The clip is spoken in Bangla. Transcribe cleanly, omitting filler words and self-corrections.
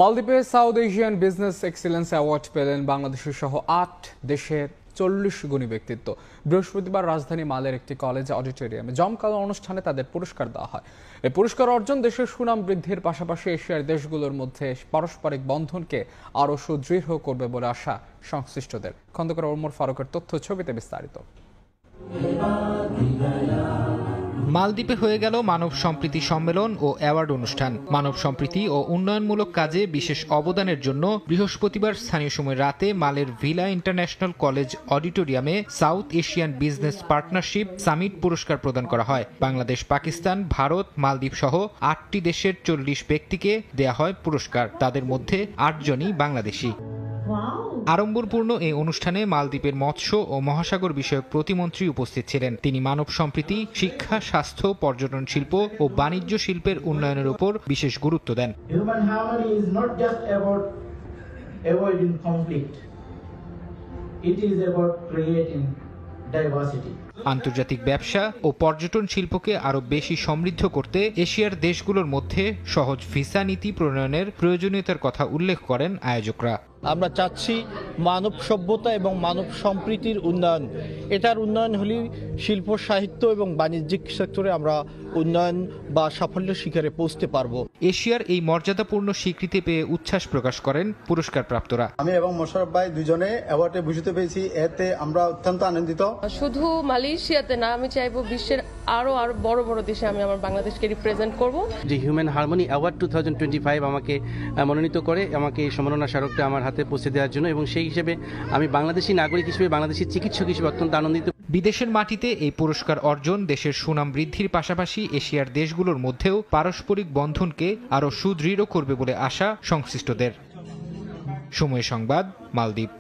মালদ্বীপে south Asian business excellence award পেলেন বাংলাদেশের সহ ৮ দেশের ৪০ গুণী ব্যক্তিত্ব। বৃহস্পতিবার রাজধানী মালের একটি কলেজ অডিটোরিয়ামে জমকালো অনুষ্ঠানে তাদের পুরস্কার দেওয়া হয়। এই পুরস্কার অর্জন দেশের সুনাম বৃদ্ধির পাশাপাশি এশিয়ার দেশগুলোর মধ্যে পারস্পরিক বন্ধনকে আরও সুদৃঢ় করবে বলে আশা সংশ্লিষ্টদের। খন্দকার ওমর ফারুকের তথ্য ছবিতে বিস্তারিত। মালদ্বীপে হয়ে গেল মানব সম্প্রীতি সম্মেলন ও অ্যাওয়ার্ড অনুষ্ঠান। মানব সম্প্রীতি ও উন্নয়নমূলক কাজে বিশেষ অবদানের জন্য বৃহস্পতিবার স্থানীয় সময় রাতে মালের ভিলা ইন্টারন্যাশনাল কলেজ অডিটোরিয়ামে south Asian business partnership summit পুরস্কার প্রদান করা হয়। বাংলাদেশ, পাকিস্তান, ভারত, মালদ্বীপ সহ ৮টি দেশের ৪০ ব্যক্তিকে দেয়া হয় পুরস্কার। তাদের মধ্যে ৮ জনই বাংলাদেশি। আড়ম্বরপূর্ণ এই অনুষ্ঠানে মালদ্বীপের মৎস্য ও মহাসাগর বিষয়ক প্রতিমন্ত্রী উপস্থিত ছিলেন। তিনি মানব সম্প্রীতি, শিক্ষা, স্বাস্থ্য, পর্যটন শিল্প ও বাণিজ্য শিল্পের উন্নয়নের উপর বিশেষ গুরুত্ব দেন। আন্তর্জাতিক ব্যবসা ও পর্যটন শিল্পকে আরও বেশি সমৃদ্ধ করতে এশিয়ার দেশগুলোর মধ্যে সহজ ভিসা নীতি প্রণয়নের প্রয়োজনীয়তার কথা উল্লেখ করেন আয়োজকরা। আমরা চাচ্ছি মানব সভ্যতা এবং মানব সম্প্রীতির উন্নয়ন। এটার উন্নয়ন হলে শিল্প, সাহিত্য এবং বাণিজ্যিক সেক্টরে আমরা উন্নয়ন বা সাফল্য শিখরে পৌঁছতে পারবো। এশিয়ার এই মর্যাদাপূর্ণ স্বীকৃতি পেয়ে উচ্ছ্বাস প্রকাশ করেন পুরস্কার প্রাপ্তরা। আমি এবং মোশাররফ ভাই দুজনে অ্যাওয়ার্ডে ভূষিত পেয়েছি, এতে আমরা অত্যন্ত আনন্দিত। শুধু মালয়েশিয়াতে না, আমি চাইবো বিশ্বের আরো বড় বড় দেশে আমি আমার বাংলাদেশকে রিপ্রেজেন্ট করব। যে হিউম্যান হারমোনি অ্যাওয়ার্ড 2025 আমাকে মনোনীত করে, আমাকে এই সম্মাননা স্মারকটা আমার হাতে পৌঁছে দেওয়ার জন্য, এবং সেই হিসেবে আমি বাংলাদেশি নাগরিক হিসেবে, বাংলাদেশি চিকিৎসক হিসেবে অত্যন্ত আনন্দিত। বিদেশের মাটিতে এই পুরস্কার অর্জন দেশের সুনাম বৃদ্ধির পাশাপাশি এশিয়ার দেশগুলোর মধ্যেও পারস্পরিক বন্ধনকে আরও সুদৃঢ় করবে বলে আশা সংশ্লিষ্টদের। সময় সংবাদ, মালদ্বীপ।